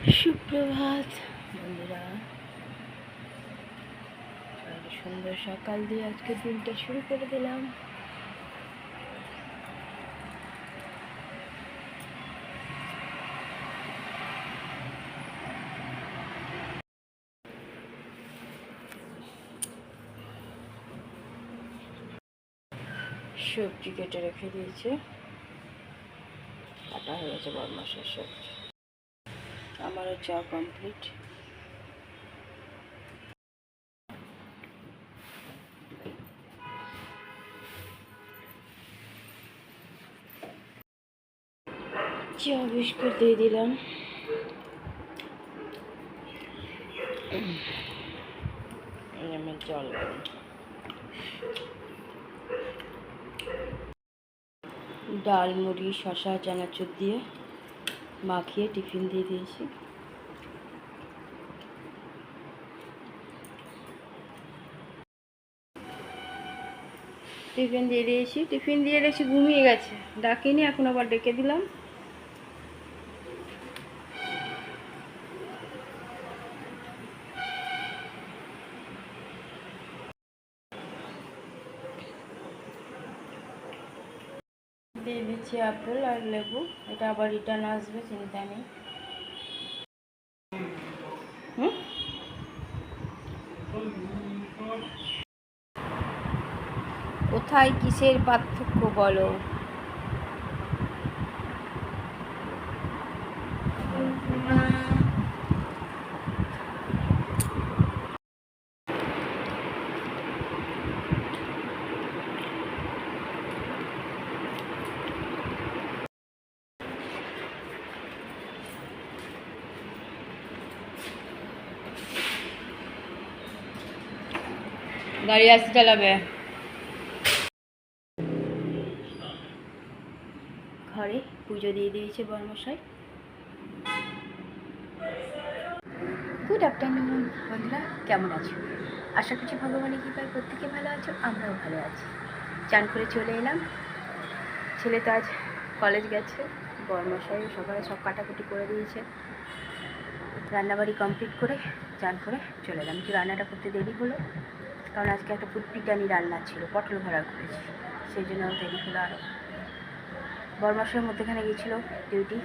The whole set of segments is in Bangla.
সুপ্রভাত বন্ধুরা, সুন্দর সকাল দিয়ে আজকে দিনটা শুরু করে দিলাম। সবজি কেটে রেখে দিয়েছে, কাটা হয়ে গেছে বড় মাসের সবজি। আমারও চা কমপ্লিট। চা বিস্কুট দিয়ে দিলাম। আমি জল ডাল মুড়ি শশা চানাচুর দিয়ে মাখিয়ে টিফিন দিয়ে দিয়েছি। টিফিন দিয়ে দিয়েছি, ঘুমিয়ে গেছে, ডাকিনি, এখন আবার ডেকে দিলাম। দিয়ে দিচ্ছি আপেল আর লেবু, এটা আবার রিটার্ন আসবে, চিন্তা নেই। কোথায় কিসের পার্থক্য বলো? গাড়ি আসতে চালাবে। ঘরে পুজো দিয়ে দিয়েছে বর্মশাই। গুড আফটারনুন বন্ধুরা, কেমন আছো? আশা করছি ভগবানের কৃপায় প্রত্যেকে ভালো আছো, আমরাও ভালো আছি। চান করে চলে এলাম। ছেলে তো আজ কলেজ গেছে, বর্মশাই সকালে সব কাটাকুটি করে দিয়েছে। রান্নাবাড়ি কমপ্লিট করে চান করে চলে এলাম। একটু রান্নাটা করতে দেরি হলো, কারণ আজকে একটা ফুটপিটানি রান্না ছিল, পটল ভাড়া করেছি, সেই জন্য দেরি হলো আরও। বর্মশাইয়ের মধ্যেখানে গিয়েছিলো ডিউটি,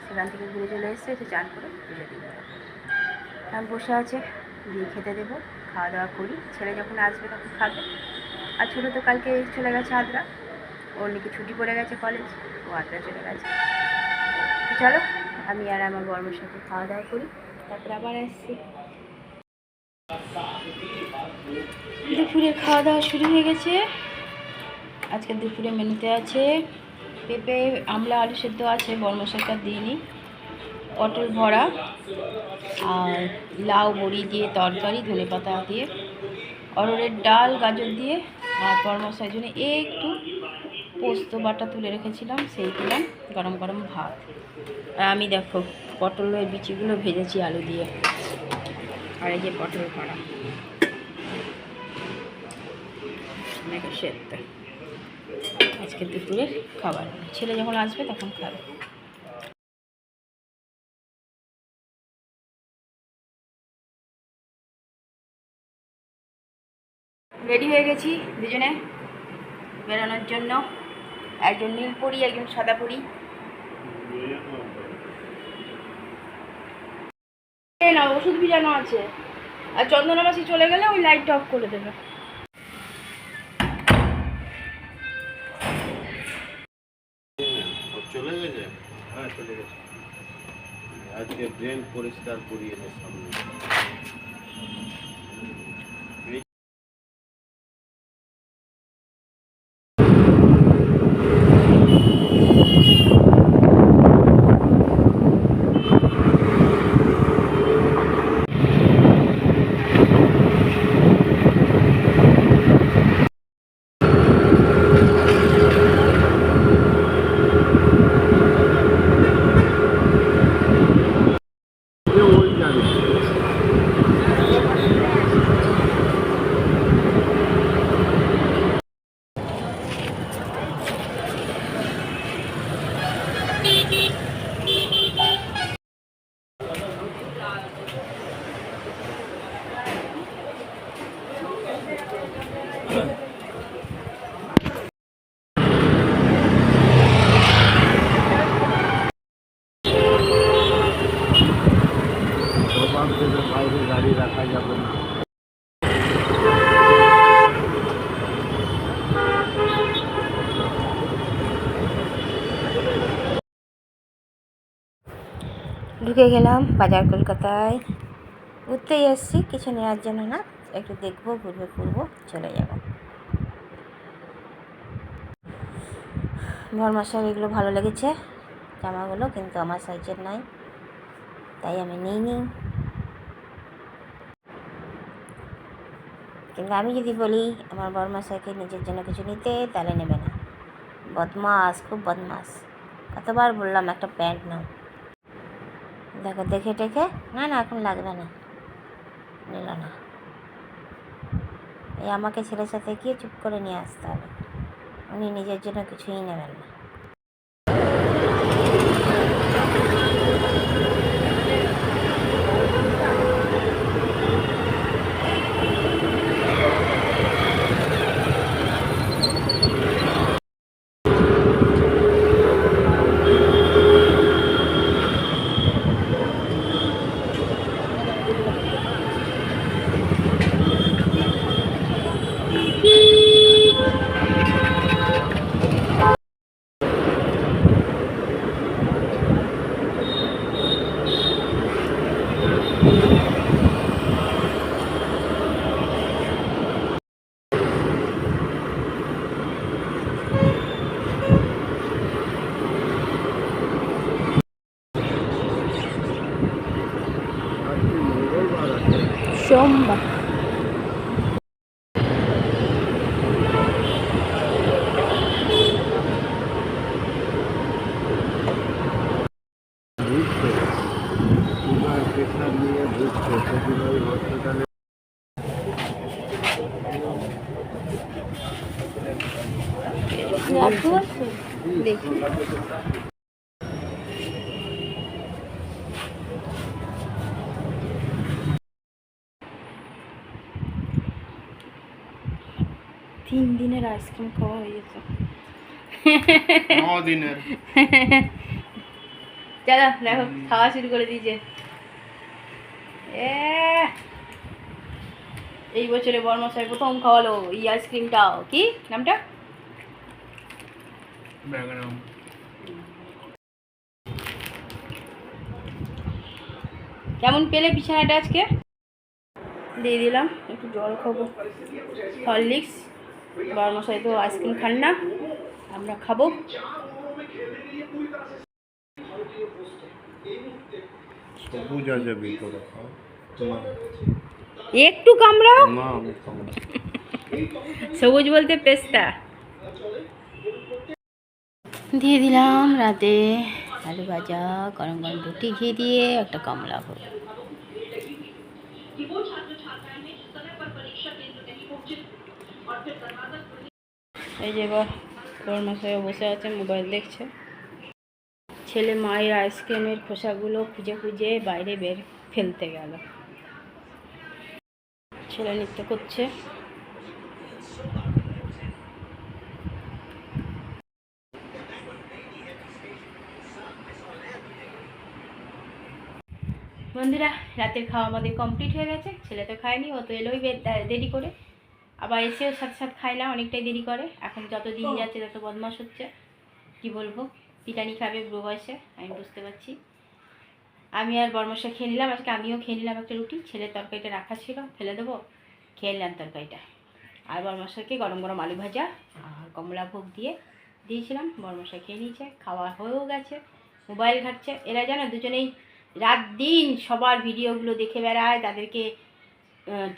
সেখান থেকে ঘুরে চলে এসেছে, চান করে পুজো দিয়ে দেবো। আমি বসে আছে, দিয়ে খেতে দেবো, খাওয়া দাওয়া করি। ছেলে যখন আসবে তখন খাবে। আর ছোটো তো কালকে চলে গেছে আদ্রা, ওর নাকি ছুটি পড়ে গেছে কলেজ, ও আদ্রা চলে গেছে। চলো আমি আর আমার বর্মের সাথে খাওয়া দাওয়া করি, তারপরে আবার আসছি। দুপুরে খাওয়া দাওয়া শুরু হয়ে গেছে। আজকে দুপুরে মেনুতে আছে পেঁপে আমলা আলু সেদ্ধ আছে, বর্মশাইটা দিইনি, পটল ভরা আর লাউ বড়ি দিয়ে তরকারি, ধনেপাতা দিয়ে, অরহরের ডাল গাজর দিয়ে, আর বর্মশাইয়ের জন্য একটু পোস্ত বাটা তুলে রেখেছিলাম, সেই দিলাম, গরম গরম ভাত। আর আমি দেখো পটলের বিচিগুলো ভেজেছি আলু দিয়ে, আর এই যে পটল ভরা সেদ্ধ। আজকে দুপুরের খাবার, ছেলে যখন আসবে তখন খাবে। রেডি হয়ে গেছি দুজনে বেরোনোর জন্য, একজন নীল পরি, একজন সাদা পরি। না, ওষুধ ভিজানো আছে, আর চন্দনা মাসি চলে গেলে ওই লাইটটা অফ করে দেবে। চলে গেছে? হ্যাঁ চলে গেছে। আজকে ড্রেন পরিষ্কার করিয়ে সামনে। ওই জানি ঢুকে গেলাম বাজার কলকাতায়। ঘুরতেই এসেছি, কিছু নেওয়ার জন্য না, একটু দেখবো, ঘুরবো ফুরবো, চলে যাব। বরমাসার এগুলো ভালো লেগেছে জামাগুলো, কিন্তু আমার সাইজের নাই, তাই আমি নিইনি। কিন্তু আমি যদি বলি আমার বরমাসাকে নিজের জন্য কিছু নিতে, তাহলে নেবে না। বদমাস, খুব বদমাস। কতবার বললাম একটা প্যান্ট নাও, দেখো দেখে টেকে না না এখন লাগবে না, নিল না। এই আমাকে ছেলের সাথে গিয়ে চুপ করে নিয়ে আসতে হবে, উনি নিজের জন্য কিছুই নেবেন না। সোমবার দেখি। 3 দিনের আইসক্রিম খাওয়া হয়ে গেছে। 9 দিনের। চলো দেখো খাওয়া শুরু করে দিয়েছে। এই বছরে বর্মশাই প্রথম খাওয়ালো এই আইসক্রিমটাও, কি নামটা? কেমন পেলে বিছানাটা আজকে? দিয়ে দিলাম একটু জল খাবো, হরলিক্স। বর্মশাই তো আইসক্রিম খান না, আমরা খাবো। সবুজ আছে ভিতরে, একটু কামড়াও। না আমি খাবো না। সবুজ বলতে পেস্তা। দিয়ে দিলাম রাতে আলু ভাজা, গরম গরম রুটি ঘি দিয়ে একটা কমলা ভোগ। এই যে বরমশাই বসে আছে, মোবাইল দেখছে। ছেলে মায়ের আইসক্রিমের খোসাগুলো খুঁজে খুঁজে বাইরে ফেলতে গেল। ছেলে নৃত্য করছে। বন্ধুরা, রাতের খাওয়া আমাদের কমপ্লিট হয়ে গেছে। ছেলে তো খায়নি, ও তো এলোই দেরি করে, আবার এসেও সাথে সাথে খায় না, অনেকটাই দেরি করে। এখন যত দিন যাচ্ছে তত বদমাশ হচ্ছে, কি বলবো, পিটানি খাবে বুড়ো বয়সে, আমি বুঝতে পারছি। আমি আর বর্মশা খেয়ে নিলাম, আজকে আমিও খেয়ে নিলাম একটা রুটি। ছেলের তরকারিটা রাখা ছিল, ফেলে দেবো, খেয়ে নিলাম তরকারিটা। আর বর্মশাকে গরম গরম আলু ভাজা আর কমলা ভোগ দিয়েছিলাম, বর্মশা খেয়ে নিয়েছে, খাওয়া হয়েও গেছে। মোবাইল ঘাটছে। এরা জানো দুজনেই রাত দিন সবার ভিডিওগুলো দেখে বেড়ায়, তাদেরকে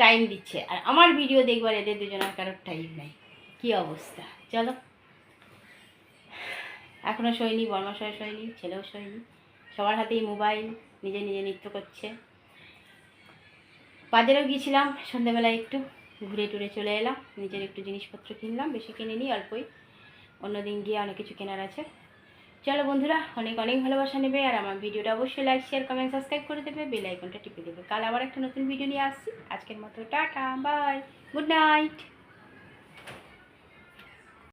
টাইম দিচ্ছে, আর আমার ভিডিও দেখবার এদের দুজনের কারোর টাইম নেই। কী অবস্থা! চলো, এখনও শোয়নি, বর্মশাই শোয়নি, ছেলেও শোয়নি, সবার হাতেই মোবাইল, নিজে নিজে নৃত্য করছে। বাজারেও গিয়েছিলাম সন্ধ্যেবেলায়, একটু ঘুরে টুরে চলে এলাম, নিজের একটু জিনিসপত্র কিনলাম, বেশি কিনিনি, অল্পই। অন্যদিন গিয়ে অনেক কিছু কেনার আছে। চলো বন্ধুরা, অনেক অনেক ভালোবাসা নেবে, আর আমার ভিডিওটা অবশ্যই লাইক শেয়ার কমেন্ট সাবস্ক্রাইব করে দেবে, বেল আইকনটা টিপে দেবে। কাল আবার একটা নতুন ভিডিও নিয়ে আসছি। আজকের মতো টাটা, বাই, গুড নাইট।